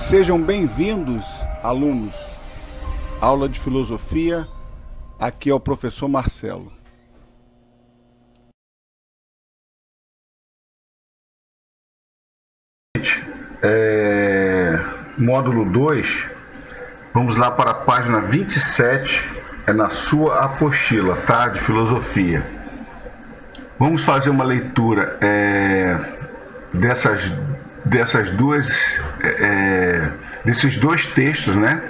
Sejam bem-vindos, alunos. Aula de filosofia, aqui é o professor Marcelo. Módulo 2, vamos lá para a página 27, na sua apostila, tá? De filosofia. Vamos fazer uma leitura desses dois textos, né?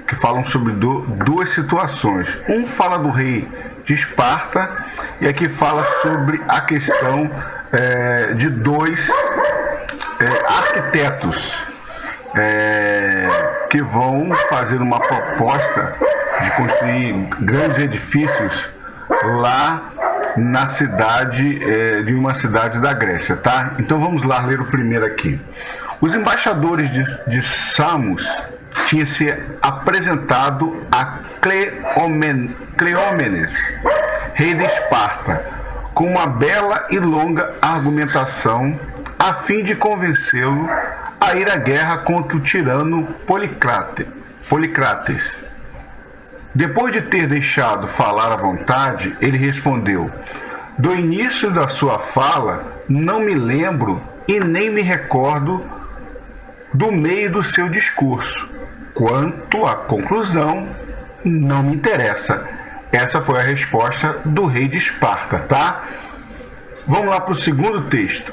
Que falam sobre duas situações. Um fala do rei de Esparta e aqui fala sobre a questão de dois arquitetos que vão fazer uma proposta de construir grandes edifícios lá na cidade, de uma cidade da Grécia, tá? Então vamos lá ler o primeiro aqui. Os embaixadores de Samos tinham se apresentado a Cleómenes, rei de Esparta, com uma bela e longa argumentação a fim de convencê-lo a ir à guerra contra o tirano Policrates. Depois de ter deixado falar à vontade, ele respondeu: do início da sua fala, não me lembro e nem me recordo do meio do seu discurso. Quanto à conclusão, não me interessa. Essa foi a resposta do rei de Esparta, tá? Vamos lá para o segundo texto.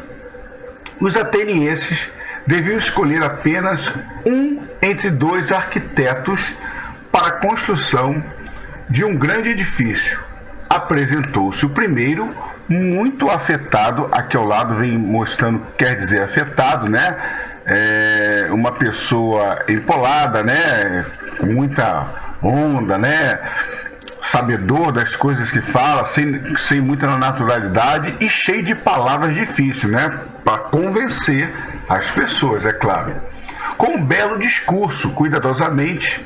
Os atenienses deviam escolher apenas um entre dois arquitetos para a construção de um grande edifício. Apresentou-se o primeiro, muito afetado, aqui ao lado vem mostrando, quer dizer afetado, né? Uma pessoa empolada, né? Com muita onda, né? Sabedor das coisas que fala, sem muita naturalidade e cheio de palavras difíceis, né? Para convencer as pessoas, é claro. Com um belo discurso, cuidadosamente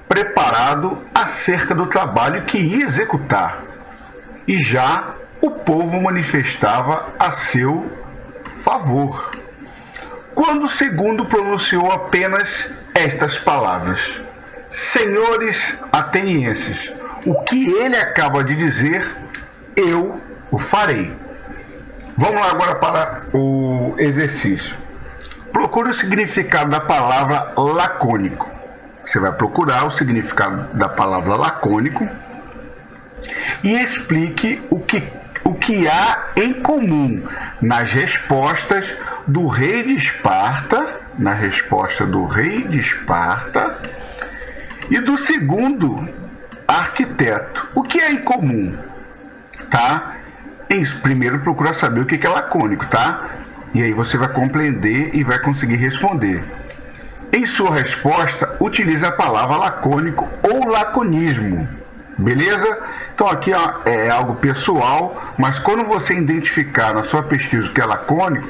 preparado acerca do trabalho que ia executar. E já o povo manifestava a seu favor. Quando o segundo pronunciou apenas estas palavras: senhores atenienses, o que ele acaba de dizer, eu o farei. Vamos lá agora para o exercício. Procure o significado da palavra lacônico. Você vai procurar o significado da palavra lacônico e explique o que há em comum nas respostas do rei de Esparta, e do segundo arquiteto. O que é em comum, tá? Primeiro procura saber o que é lacônico, tá? E aí você vai compreender e vai conseguir responder. Em sua resposta, utilize a palavra lacônico ou laconismo, beleza? Então aqui é algo pessoal, mas quando você identificar na sua pesquisa o que é lacônico,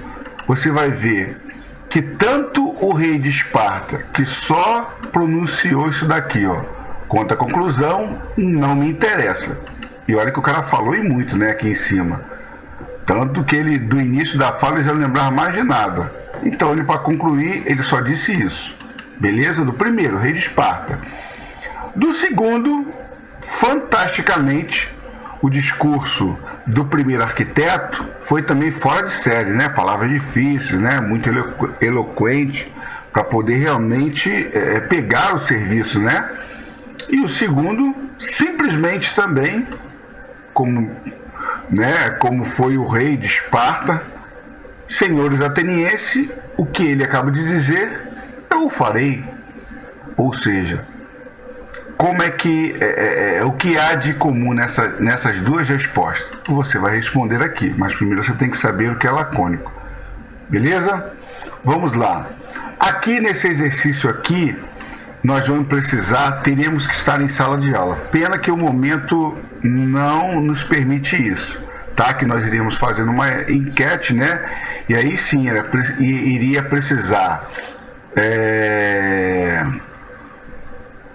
você vai ver que tanto o rei de Esparta, que só pronunciou isso daqui, ó, quanto a conclusão, não me interessa. E olha que o cara falou e muito, né, aqui em cima. Tanto que ele, do início da fala, ele já não lembrava mais de nada. Então, ele, para concluir, ele só disse isso. Beleza? Do primeiro, rei de Esparta. Do segundo, fantasticamente, o discurso do primeiro arquiteto foi também fora de série, né? Palavras difíceis, né? Muito eloquente, para poder realmente pegar o serviço, né? E o segundo, simplesmente também, como foi o rei de Esparta, senhores atenienses, o que ele acaba de dizer, eu o farei. Ou seja, como é que o que há de comum nessas duas respostas? Você vai responder aqui, mas primeiro você tem que saber o que é lacônico. Beleza? Vamos lá. Aqui nesse exercício aqui, nós vamos teríamos que estar em sala de aula. Pena que o momento não nos permite isso, tá? Que nós iríamos fazer uma enquete, né? E aí sim, iria precisar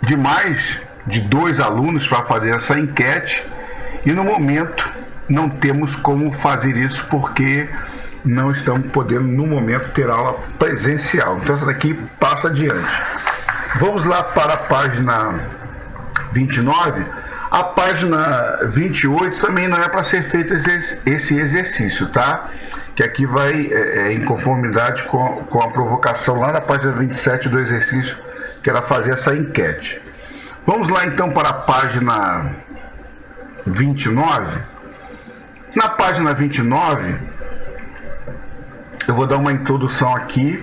de mais de 2 alunos para fazer essa enquete. E no momento não temos como fazer isso porque não estamos podendo, no momento, ter aula presencial. Então, essa daqui passa adiante. Vamos lá para a página 29. A página 28 também não é para ser feito esse exercício, tá? Que aqui vai em conformidade com a provocação lá na página 27 do exercício, que era fazer essa enquete. Vamos lá então para a página 29. Na página 29, eu vou dar uma introdução aqui,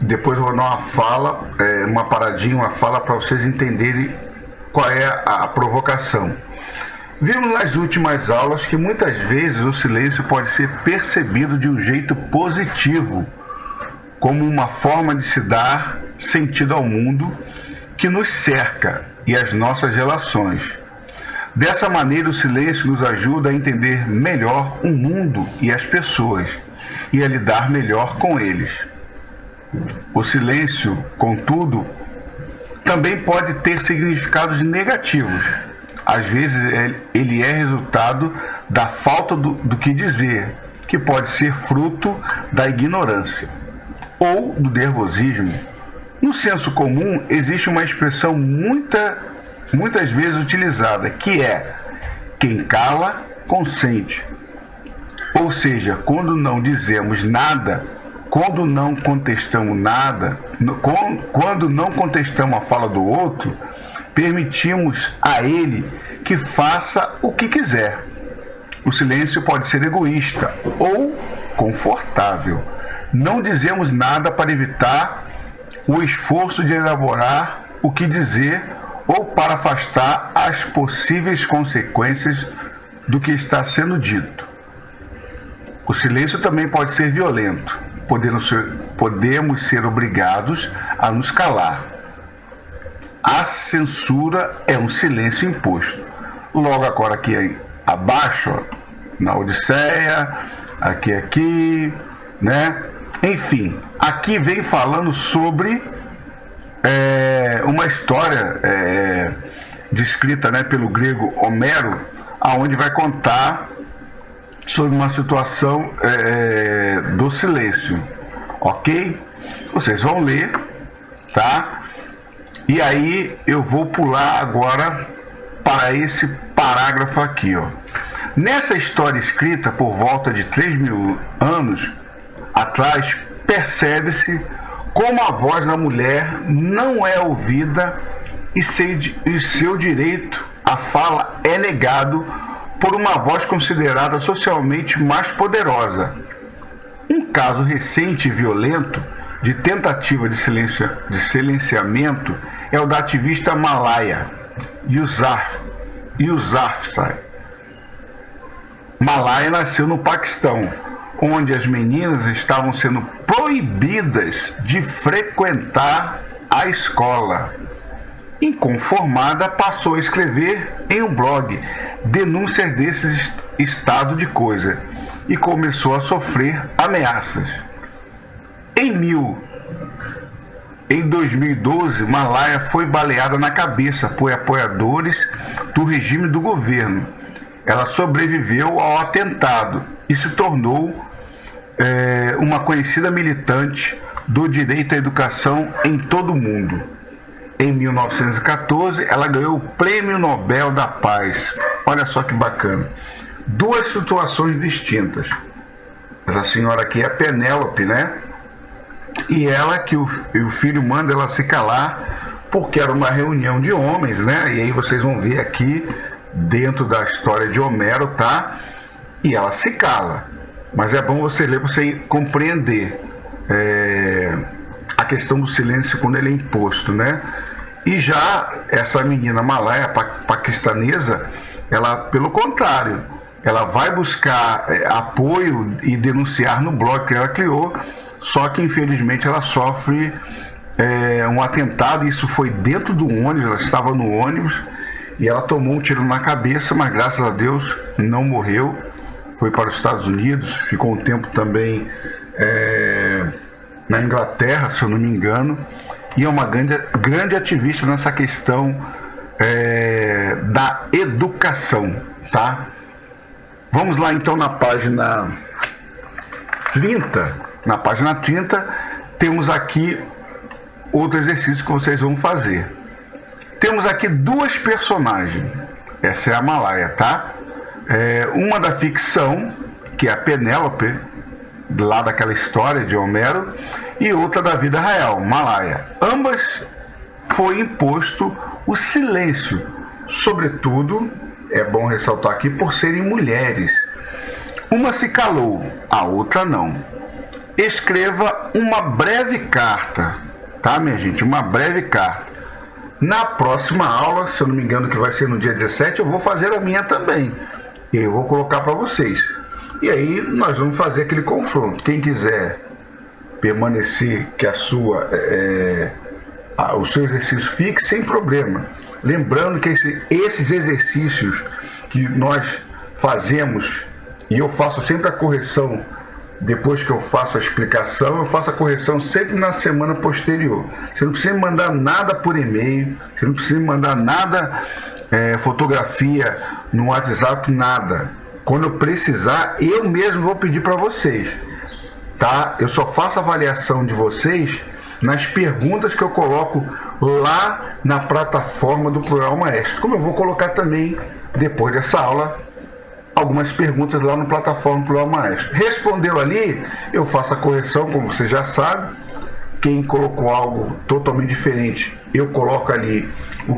depois eu vou dar uma paradinha, uma fala para vocês entenderem qual é a provocação. Vimos nas últimas aulas que muitas vezes o silêncio pode ser percebido de um jeito positivo, como uma forma de se dar sentido ao mundo que nos cerca e às nossas relações. Dessa maneira, o silêncio nos ajuda a entender melhor o mundo e as pessoas e a lidar melhor com eles. O silêncio, contudo, também pode ter significados negativos. Às vezes ele é resultado da falta do que dizer, que pode ser fruto da ignorância ou do nervosismo. No senso comum, existe uma expressão muitas vezes utilizada, que é: quem cala, consente. Ou seja, quando não dizemos nada, quando não contestamos nada, quando não contestamos a fala do outro, permitimos a ele que faça o que quiser. O silêncio pode ser egoísta ou confortável. Não dizemos nada para evitar o esforço de elaborar o que dizer ou para afastar as possíveis consequências do que está sendo dito. O silêncio também pode ser violento. Podemos ser obrigados a nos calar. A censura é um silêncio imposto. Logo agora aqui abaixo, ó, na Odisseia, aqui, né? Enfim, aqui vem falando sobre uma história descrita, né, pelo grego Homero, aonde vai contar sobre uma situação do silêncio, ok? Vocês vão ler, tá? E aí eu vou pular agora para esse parágrafo aqui, ó. Nessa história escrita por volta de 3.000 anos atrás, percebe-se como a voz da mulher não é ouvida e seu direito à fala é negado por uma voz considerada socialmente mais poderosa. Um caso recente e violento de tentativa de silenciamento é o da ativista Malala Yousafzai. Malala nasceu no Paquistão, onde as meninas estavam sendo proibidas de frequentar a escola. Inconformada, passou a escrever em um blog denúncias desse estado de coisa e começou a sofrer ameaças. Em 2012, Malala foi baleada na cabeça por apoiadores do regime do governo. Ela sobreviveu ao atentado e se tornou uma conhecida militante do direito à educação em todo o mundo. Em 1914, ela ganhou o Prêmio Nobel da Paz. Olha só que bacana. Duas situações distintas. Essa senhora aqui é Penélope, né? E ela que o filho manda ela se calar porque era uma reunião de homens, né? E aí vocês vão ver aqui dentro da história de Homero, tá? E ela se cala. Mas é bom você ler para você compreender a questão do silêncio quando ele é imposto, né? E já essa menina Malala, paquistanesa, ela, pelo contrário, ela vai buscar apoio e denunciar no blog que ela criou, só que infelizmente ela sofre um atentado. Isso foi dentro do ônibus, ela estava no ônibus e ela tomou um tiro na cabeça, mas graças a Deus não morreu. Foi para os Estados Unidos, ficou um tempo também na Inglaterra, se eu não me engano, e é uma grande ativista nessa questão da educação, tá? Vamos lá então na página 30, na página 30, temos aqui outro exercício que vocês vão fazer. Temos aqui duas personagens. Essa é a Malaya, tá? Uma da ficção, que é a Penélope, lá daquela história de Homero, e outra da vida real, Malaya. Ambas foi imposto o silêncio, sobretudo, é bom ressaltar aqui, por serem mulheres. Uma se calou, a outra não. Escreva uma breve carta, tá, minha gente? Uma breve carta. Na próxima aula, se eu não me engano que vai ser no dia 17, eu vou fazer a minha também. E eu vou colocar para vocês. E aí nós vamos fazer aquele confronto. Quem quiser permanecer que o seu exercício fique, sem problema. Lembrando que esses exercícios que nós fazemos, e eu faço sempre a correção, depois que eu faço a explicação, eu faço a correção sempre na semana posterior. Você não precisa me mandar nada por e-mail, você não precisa me mandar nada, fotografia no WhatsApp, nada. Quando eu precisar, eu mesmo vou pedir para vocês, tá? Eu só faço a avaliação de vocês nas perguntas que eu coloco lá na plataforma do Plural Maestro. Como eu vou colocar também, depois dessa aula, algumas perguntas lá no plataforma Plural Maestro. Respondeu ali, eu faço a correção, como você já sabe. Quem colocou algo totalmente diferente, eu coloco ali o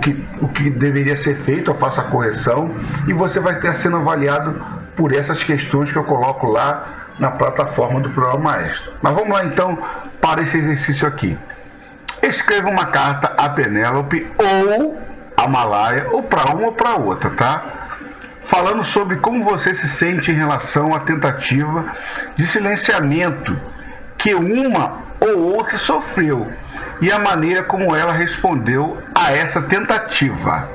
que deveria ser feito, eu faço a correção, e você vai estar sendo avaliado por essas questões que eu coloco lá na plataforma do Plural Maestro. Mas vamos lá então para esse exercício aqui. Escreva uma carta a Penélope ou a Malaya, ou para uma ou para outra, tá? Falando sobre como você se sente em relação à tentativa de silenciamento que uma ou outra sofreu e a maneira como ela respondeu a essa tentativa.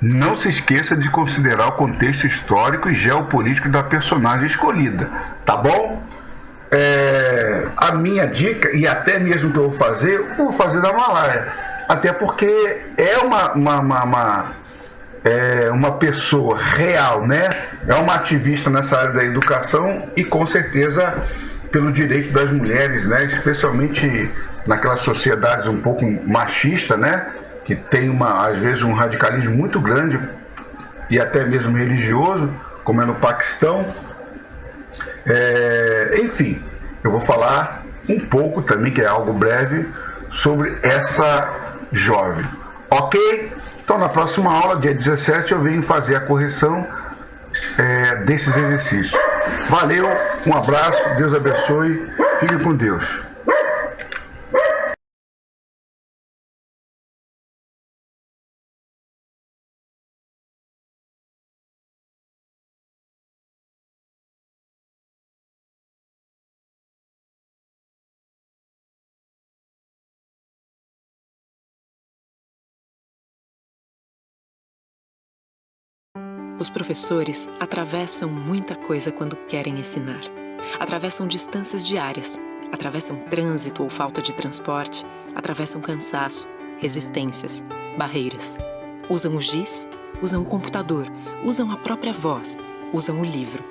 Não se esqueça de considerar o contexto histórico e geopolítico da personagem escolhida, tá bom? A minha dica, e até mesmo que eu vou fazer da Malaya, até porque é uma pessoa real, né? É uma ativista nessa área da educação e com certeza pelo direito das mulheres, né? Especialmente naquelas sociedades um pouco machistas, né? Que tem às vezes um radicalismo muito grande e até mesmo religioso, como é no Paquistão. Enfim, eu vou falar um pouco também, que é algo breve, sobre essa jovem. Ok? Então na próxima aula, dia 17, eu venho fazer a correção desses exercícios. Valeu, um abraço, Deus abençoe, fique com Deus. Os professores atravessam muita coisa quando querem ensinar. Atravessam distâncias diárias, atravessam trânsito ou falta de transporte, atravessam cansaço, resistências, barreiras. Usam o giz, usam o computador, usam a própria voz, usam o livro.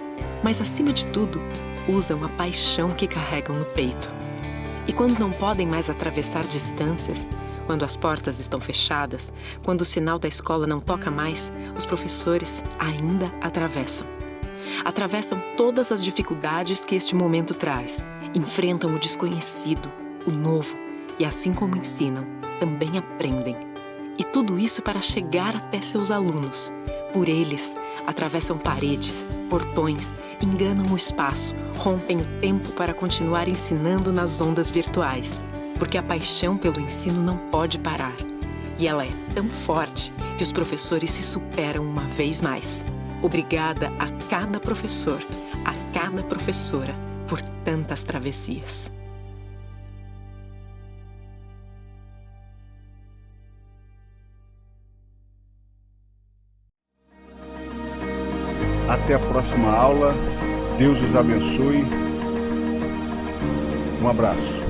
Mas, acima de tudo, usam a paixão que carregam no peito. E quando não podem mais atravessar distâncias, quando as portas estão fechadas, quando o sinal da escola não toca mais, os professores ainda atravessam. Atravessam todas as dificuldades que este momento traz. Enfrentam o desconhecido, o novo, e assim como ensinam, também aprendem. E tudo isso para chegar até seus alunos. Por eles, atravessam paredes, portões, enganam o espaço, rompem o tempo para continuar ensinando nas ondas virtuais. Porque a paixão pelo ensino não pode parar. E ela é tão forte que os professores se superam uma vez mais. Obrigada a cada professor, a cada professora, por tantas travessias. Até a próxima aula. Deus os abençoe. Um abraço.